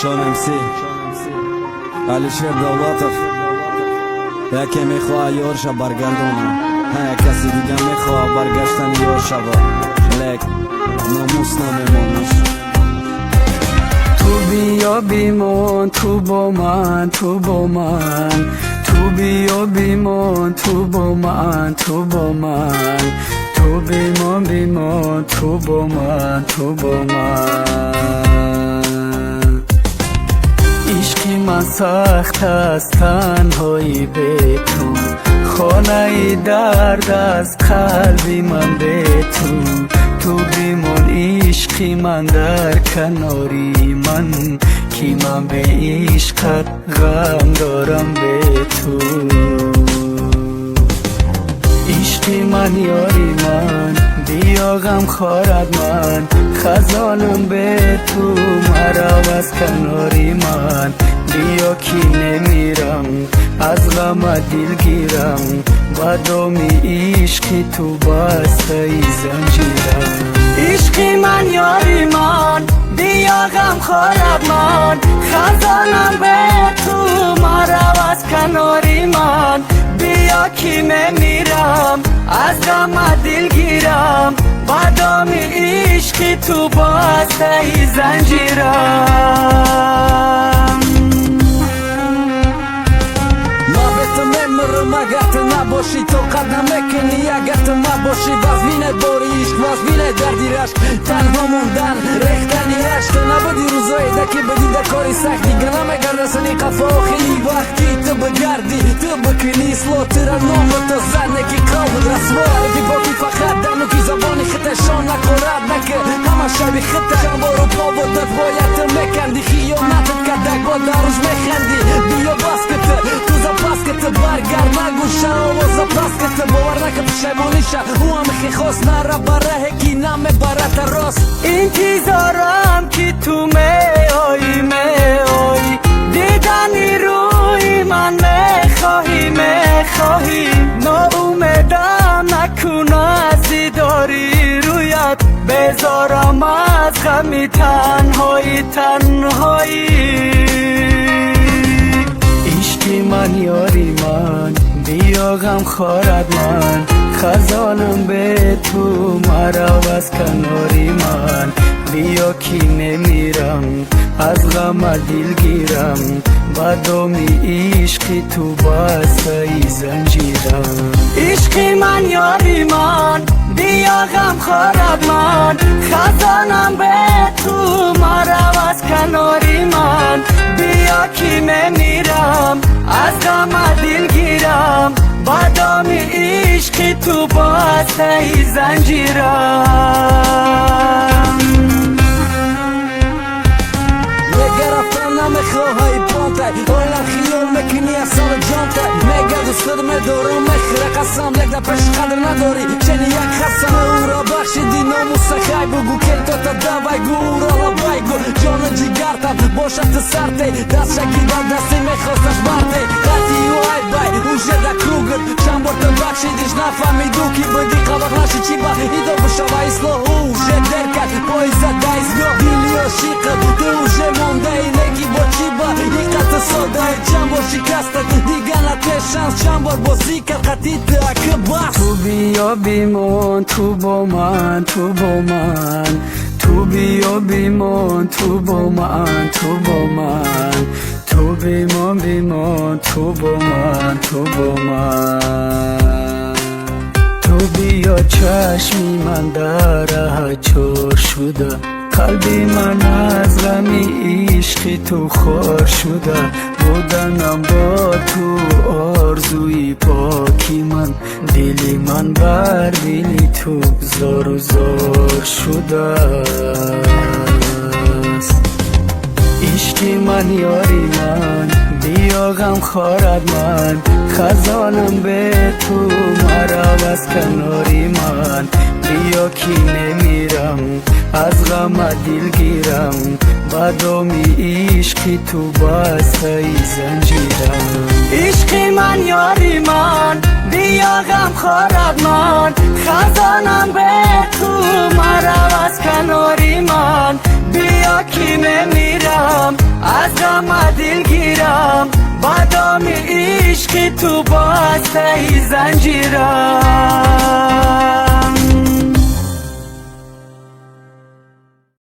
شانمسی علیشیر دولاتف یکی میخواه یارشا برگردونه کسی دیگه میخواه برگشتن یارشا لیک ناموس نمیمونش. تو بیا بیمان تو با من، تو با من، تو بیا بیمان تو با من، تو با من، تو بیمان بیمان تو با من، تو با من. عشقی من سخت است تنهایی به تو، خانه درد از قلبی من به تو، تو بیمان عشقی من در کناری من، کی من به عشقت غم دارم به تو. عشقی من یاری من بیا غم خارد من، خزانم به تو مرا از کناری من، بیا کی نمیرم از غم دل گیرم، با دامی عشقی تو بسته ای زنجیرم. عشقی من یاری من بیا غم خارد من، خزانم به تو مرا از کناری من، بیا کی نمیرم از غم دل گیرم، با دامی عشقی تو بسته ای زنجیرم. اگر تو نباشی تو قدم نکنی، اگر تو نباشی وزمینه باری عشق وزمینه دردی رشک، تنها موندن ریختنی رشک، تو نبودی روزایی دکی بدی در کاری سختی گنم اگر رسنی قفا خیلی وقتی تو بگردی تو بکنی سلوتر نام تو زنه کی قابل رسوار کی باقی فقط دنو کی زبانی خطشان نکرد نکه همه شبی خطه چند بارو پا بودت باید تو مکندی خیانتت کدک با دروش مخندی بیا باسکت تو زباسکت برگرد نگوشه آوازا پاسکت باور نکه پشیمانیشه او هم خی خواست نره بره کی نمه بره تراست. انتظارم که تو میایی میایی، دیدنی روی من میخواهی میخواهی، ناامیدم نکن از دیداری رویت، بذارم از غمی تنهایی تنهایی. عشقی من یاری من بیا غم خارد من، خزانم به تو مرا از کناری من، بیا کی نمیرم از غم دل گیرم، با دامی عشقی تو بسته ای زنجیرم. عشقی من یاری من بیا غم خارد من، خزانم به تو مرا از کناری من، بیا کی نمیرم از غم دل گیرم، با دامی عشقی تو بسته ای زنجیرم. نگرفتم نمیخواهی پانته اولا خیال میکنی اصلا جانته، میگه دوستت میدارم میخیره قسم لگ در پیش قدر نداری چنی یک خسم او را بخشیدی ناموس خی بگو کل تو تا دوای گو او را لبای گو جان جیگرتم باشد سرته دست شکی در دستی میخواستش برته قطی و های بای او جده کروگر چند بار تو بخشیدیش نفهمیدو کی بگی قبق نشی چی با ایدو بشوه اصلاح او جدر کد پایزد دایزگاه دیلی و شیقه تو مونده اینگی با چی با ایقت ساده چند بار شکستت دیگه نته شانس چند بار بازی کرد قطی تاکه بس. تو بیا بیمان تو با من، تو با من، تو بیا بیمان تو با من، تو با من، تو بیمان بیمان تو با من، تو با من. تو بیا چشمی من در ره چور شده، قلبی من از غمی عشقی تو خور شده، بودنم با تو آرزوی پاکی من، دلی من بر دلی تو زار و زار شده است. عشقی من یاری من بیا غم خارد من، خزانم به تو مرا از کناری من، بیا کی نمیرم از غم دل گیرم، با دامی عشقی تو بسته ای زنجیرم. عشقی من یاری من بیا غم خارد من، خزانم به تو مرا از کناری من، بیا کی نمیرم از غم دل گیرم بادام عشقی تو باسته زنجیرم